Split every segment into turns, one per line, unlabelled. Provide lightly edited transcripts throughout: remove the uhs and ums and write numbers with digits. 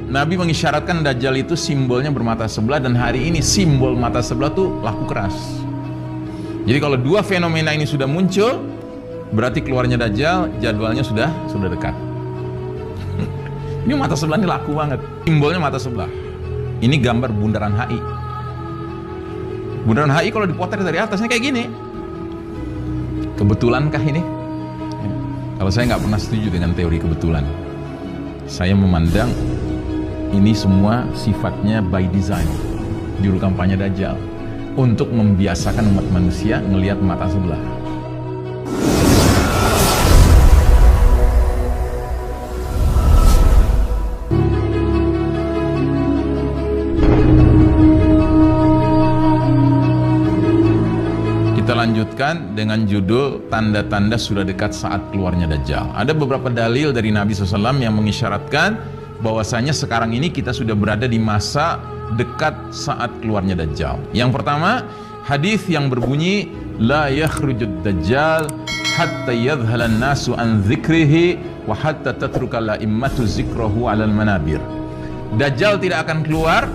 Nabi mengisyaratkan Dajjal itu simbolnya bermata sebelah, dan hari ini simbol mata sebelah tuh laku keras. Jadi kalau dua fenomena ini sudah muncul, berarti keluarnya Dajjal jadwalnya sudah dekat. Ini mata sebelah ini laku banget. Simbolnya mata sebelah. Ini gambar bundaran HI. Bundaran HI kalau dipotret dari atasnya kayak gini. Kebetulankah ini? Ya. Kalau saya nggak pernah setuju dengan teori kebetulan. Saya memandang ini semua sifatnya by design, juru kampanye Dajjal, untuk membiasakan umat manusia ngelihat mata sebelah. Kita lanjutkan dengan judul tanda-tanda sudah dekat saat keluarnya Dajjal. Ada beberapa dalil dari Nabi SAW yang mengisyaratkan bahwasanya sekarang ini kita sudah berada di masa dekat saat keluarnya Dajjal. Yang pertama, hadis yang berbunyi la yakhrujud Dajjal hatta yadhhalan nasu an dzikrihi wa hatta tatruka la'immatu zikrahu 'alal manabir. Dajjal tidak akan keluar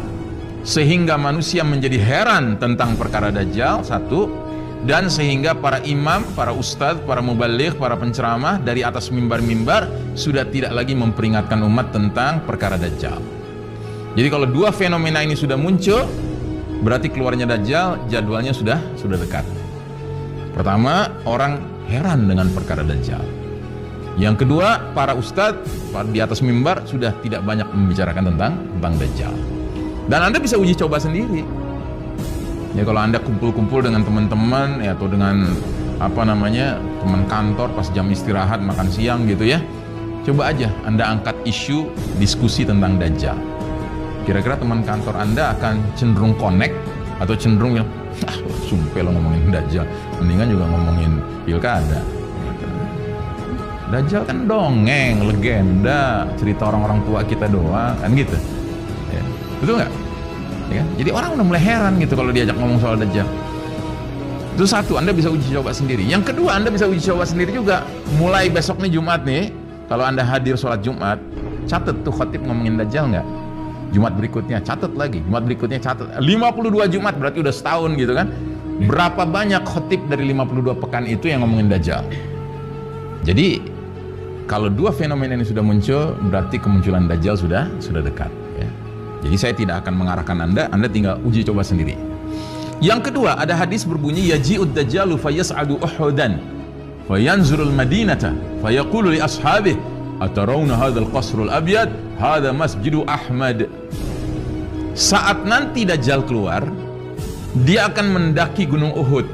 sehingga manusia menjadi heran tentang perkara Dajjal, satu, dan sehingga para imam, para ustadz, para mubaligh, para penceramah dari atas mimbar-mimbar sudah tidak lagi memperingatkan umat tentang perkara Dajjal. Jadi kalau dua fenomena ini sudah muncul, berarti keluarnya Dajjal jadwalnya sudah dekat. Pertama, orang heran dengan perkara Dajjal. Yang kedua, para ustadz di atas mimbar sudah tidak banyak membicarakan tentang Dajjal. Dan Anda bisa uji coba sendiri. Ya, kalau Anda kumpul-kumpul dengan teman-teman ya, atau dengan teman kantor pas jam istirahat makan siang gitu ya, coba aja Anda angkat isu diskusi tentang Dajjal. Kira-kira teman kantor Anda akan cenderung connect atau cenderung yang sumpah lo ngomongin Dajjal, mendingan juga ngomongin pilkada. Dajjal kan dongeng, legenda, cerita orang-orang tua kita doang kan gitu ya, betul nggak? Ya, jadi orang udah mulai heran gitu kalau diajak ngomong soal Dajjal. Itu satu, Anda bisa uji coba sendiri. Yang kedua, Anda bisa uji coba sendiri juga. Mulai besok nih Jumat nih, kalau Anda hadir sholat Jumat, catat tuh khotib ngomongin Dajjal nggak? Jumat berikutnya catat lagi, Jumat berikutnya catat. 52 Jumat berarti udah setahun gitu kan. Berapa banyak khotib dari 52 pekan itu yang ngomongin Dajjal? Jadi kalau dua fenomena ini sudah muncul, berarti kemunculan Dajjal sudah dekat ya. Jadi saya tidak akan mengarahkan Anda tinggal uji coba sendiri. Yang kedua, ada hadis berbunyi yaji'ud dajjalu fayas'adu Uhudan fayanzurul madinata fayaqulu li ashabih atarawna hadzal qasrul abyad hadza masjidu Ahmad. Saat nanti Dajjal keluar, dia akan mendaki gunung Uhud,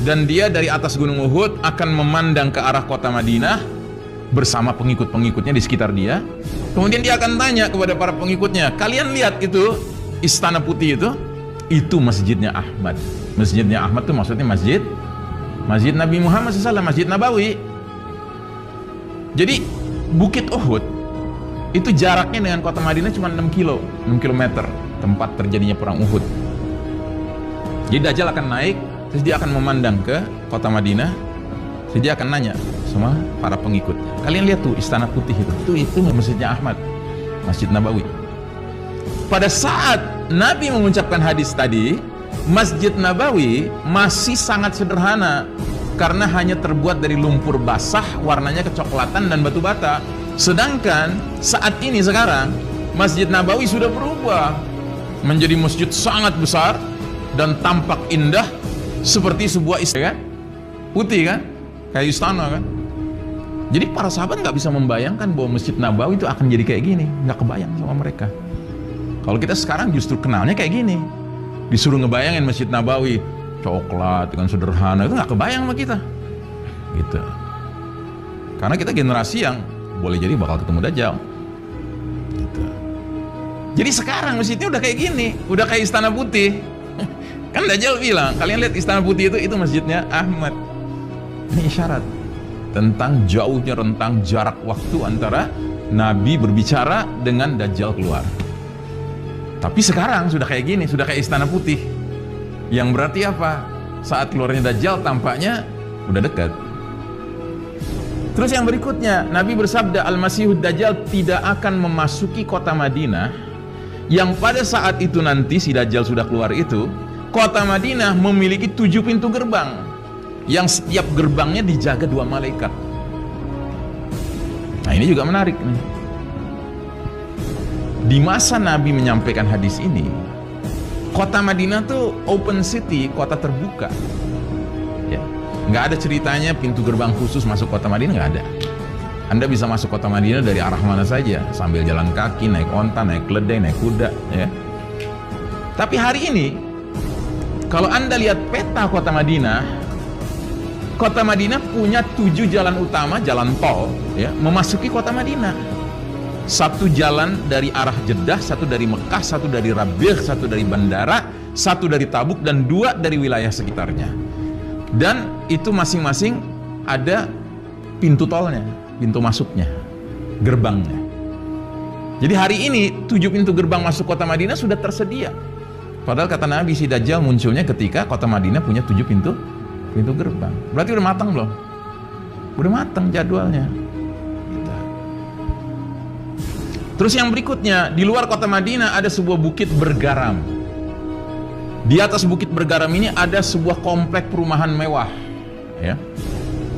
dan dia dari atas gunung Uhud akan memandang ke arah kota Madinah bersama pengikut-pengikutnya di sekitar dia. Kemudian dia akan tanya kepada para pengikutnya, kalian lihat itu istana putih itu masjidnya Ahmad. Masjidnya Ahmad itu maksudnya masjid Nabi Muhammad SAW, Masjid Nabawi. Jadi Bukit Uhud itu jaraknya dengan kota Madinah cuma 6 kilometer tempat terjadinya perang Uhud. Jadi Dajjal akan naik, terus dia akan memandang ke kota Madinah, terus dia akan nanya sama para pengikut, kalian lihat tuh istana putih itu masjidnya Ahmad, Masjid Nabawi. Pada saat Nabi mengucapkan hadis tadi, Masjid Nabawi masih sangat sederhana karena hanya terbuat dari lumpur basah, warnanya kecoklatan dan batu bata. Sedangkan saat ini sekarang Masjid Nabawi sudah berubah menjadi masjid sangat besar dan tampak indah seperti sebuah istana, kan? Putih kan? Kayak istana kan? Jadi para sahabat nggak bisa membayangkan bahwa Masjid Nabawi itu akan jadi kayak gini, nggak kebayang sama mereka. Kalau kita sekarang justru kenalnya kayak gini, disuruh ngebayangin Masjid Nabawi coklat dengan sederhana, itu nggak kebayang sama kita, gitu. Karena kita generasi yang boleh jadi bakal ketemu Dajjal, gitu. Jadi sekarang masjidnya udah kayak gini, udah kayak istana putih. Kan Dajjal bilang, kalian lihat istana putih itu masjidnya Ahmad. Ini isyarat tentang jauhnya rentang jarak waktu antara Nabi berbicara dengan Dajjal keluar. Tapi sekarang sudah kayak gini, sudah kayak istana putih. Yang berarti apa? Saat keluarnya Dajjal tampaknya udah dekat. Terus yang berikutnya, Nabi bersabda, Al-Masihud Dajjal tidak akan memasuki kota Madinah, yang pada saat itu nanti si Dajjal sudah keluar itu, kota Madinah memiliki 7 pintu gerbang, yang setiap gerbangnya dijaga 2 malaikat. Nah ini juga menarik nih. Di masa Nabi menyampaikan hadis ini, kota Madinah tuh open city, kota terbuka. Ya, nggak ada ceritanya pintu gerbang khusus masuk kota Madinah, nggak ada. Anda bisa masuk kota Madinah dari arah mana saja, sambil jalan kaki, naik onta, naik keledai, naik kuda. Ya. Tapi hari ini, kalau Anda lihat peta kota Madinah punya 7 jalan utama, jalan tol, ya, memasuki kota Madinah. 1 jalan dari arah Jeddah, 1 dari Mekah, 1 dari Rabigh, 1 dari bandara, 1 dari Tabuk, dan 2 dari wilayah sekitarnya. Dan itu masing-masing ada pintu tolnya, pintu masuknya, gerbangnya. Jadi hari ini 7 pintu gerbang masuk kota Madinah sudah tersedia. Padahal kata Nabi, si Dajjal munculnya ketika kota Madinah punya 7 pintu gerbang. Berarti udah matang belum? Udah matang jadwalnya. Terus yang berikutnya, di luar kota Madinah ada sebuah bukit bergaram. Di atas bukit bergaram ini ada sebuah komplek perumahan mewah. Ya,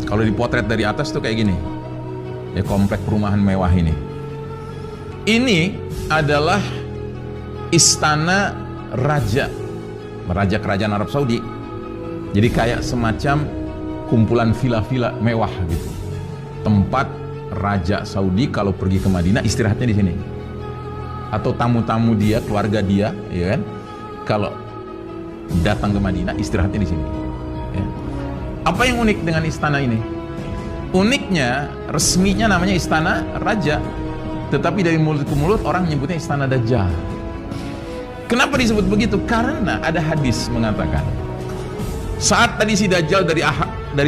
kalau dipotret dari atas tuh kayak gini. Ya, komplek perumahan mewah ini. Ini adalah istana raja kerajaan Arab Saudi. Jadi kayak semacam kumpulan villa-villa mewah gitu. Tempat Raja Saudi kalau pergi ke Madinah istirahatnya di sini, atau tamu-tamu dia, keluarga dia, ya kan, kalau datang ke Madinah istirahatnya di sini. Ya. Apa yang unik dengan istana ini? Uniknya, resminya namanya istana raja, tetapi dari mulut ke mulut orang menyebutnya istana Dajjal. Kenapa disebut begitu? Karena ada hadis mengatakan, saat tadi si Dajjal dari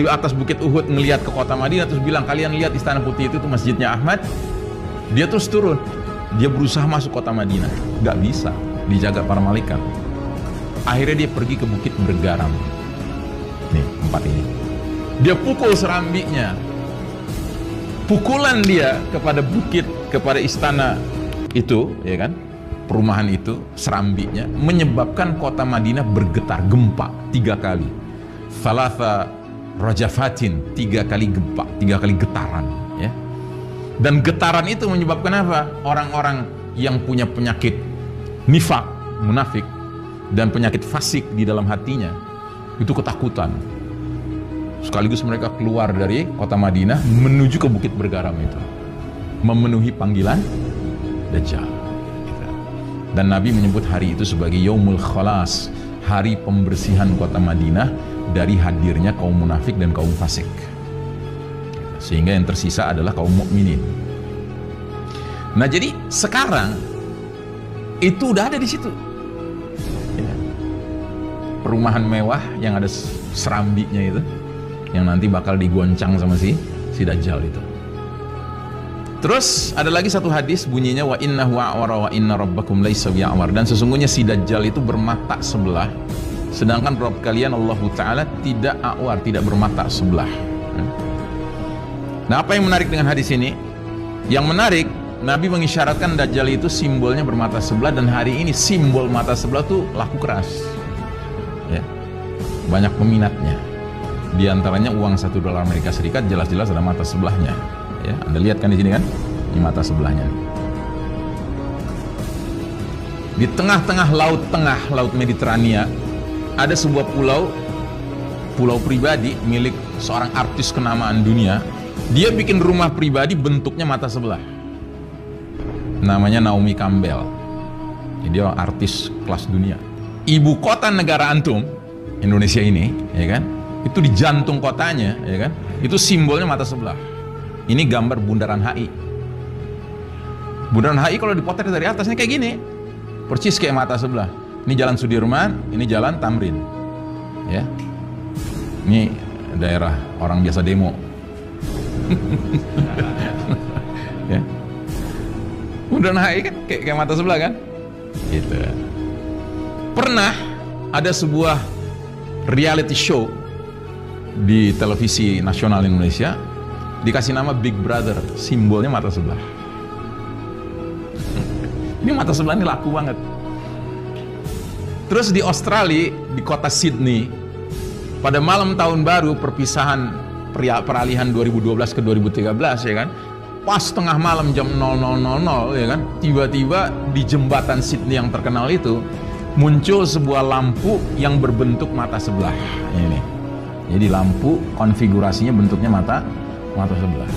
atas bukit Uhud ngelihat ke kota Madinah, terus bilang, kalian lihat istana putih itu tuh masjidnya Ahmad. Dia terus turun, dia berusaha masuk kota Madinah, nggak bisa, dijaga para malaikat. Akhirnya dia pergi ke bukit bergaram. Nih, tempat ini. Dia pukul serambinya. Pukulan dia kepada bukit, kepada istana itu, ya kan, perumahan itu, serambinya menyebabkan kota Madinah bergetar, gempa 3 kali. Thalatha rajafatin, 3 kali gempa, 3 kali getaran, ya. Dan getaran itu menyebabkan apa? Orang-orang yang punya penyakit nifak, munafik, dan penyakit fasik di dalam hatinya itu ketakutan. Sekaligus mereka keluar dari kota Madinah menuju ke bukit bergaram itu, memenuhi panggilan Dajjal. Dan Nabi menyebut hari itu sebagai Yaumul Khalas, hari pembersihan kota Madinah dari hadirnya kaum munafik dan kaum fasik, sehingga yang tersisa adalah kaum mukminin. Nah, jadi sekarang itu udah ada di situ, ya. Perumahan mewah yang ada serambinya itu, yang nanti bakal digoncang sama si Dajjal itu. Terus ada lagi satu hadis bunyinya, wa innahu a'wara wa inna rabbakum laisa bi'awar, dan sesungguhnya si Dajjal itu bermata sebelah, sedangkan Rabb kalian Allah Ta'ala tidak a'war, tidak bermata sebelah. Nah, apa yang menarik dengan hadis ini? Yang menarik, Nabi mengisyaratkan Dajjal itu simbolnya bermata sebelah, dan hari ini simbol mata sebelah itu laku keras, ya. Banyak peminatnya. Di antaranya uang $1 Amerika Serikat, jelas-jelas ada mata sebelahnya. Ya, Anda lihat kan di sini kan, ini mata sebelahnya. Di tengah-tengah laut Mediterania, ada sebuah pulau pribadi milik seorang artis kenamaan dunia. Dia bikin rumah pribadi bentuknya mata sebelah. Namanya Naomi Campbell. Jadi dia artis kelas dunia. Ibu kota negara antum, Indonesia ini, ya kan? Itu di jantung kotanya, ya kan? Itu simbolnya mata sebelah. Ini gambar Bundaran HI. Bundaran HI kalau dipotret dari atas ini kayak gini, persis kayak mata sebelah. Ini Jalan Sudirman, ini Jalan Tamrin, ya. Ini daerah orang biasa demo. Ya. Bundaran HI kan kayak mata sebelah kan? Gitu. Pernah ada sebuah reality show di televisi nasional Indonesia dikasih nama Big Brother, simbolnya mata sebelah. Ini mata sebelah ini laku banget. Terus di Australia, di kota Sydney, pada malam tahun baru perpisahan peralihan 2012 ke 2013 ya kan, pas tengah malam jam 00.00 ya kan, tiba-tiba di jembatan Sydney yang terkenal itu muncul sebuah lampu yang berbentuk mata sebelah. Ini, jadi lampu konfigurasinya bentuknya mata sebelah.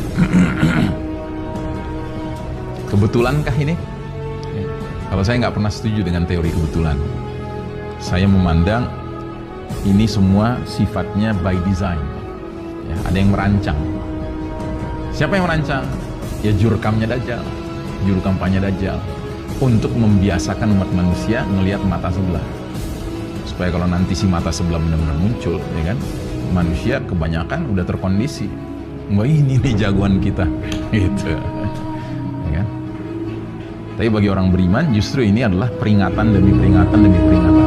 Kebetulankah ini? Kalau saya nggak pernah setuju dengan teori kebetulan. Saya memandang ini semua sifatnya by design. Ya, ada yang merancang. Siapa yang merancang? Ya jurukamnya Dajjal, juru kampanye Dajjal, untuk membiasakan umat manusia melihat mata sebelah. Supaya kalau nanti si mata sebelah benar-benar muncul, ya kan, manusia kebanyakan udah terkondisi. Wah, ini nih jagoan kita, gitu. Ya kan? Tapi bagi orang beriman justru ini adalah peringatan demi peringatan demi peringatan.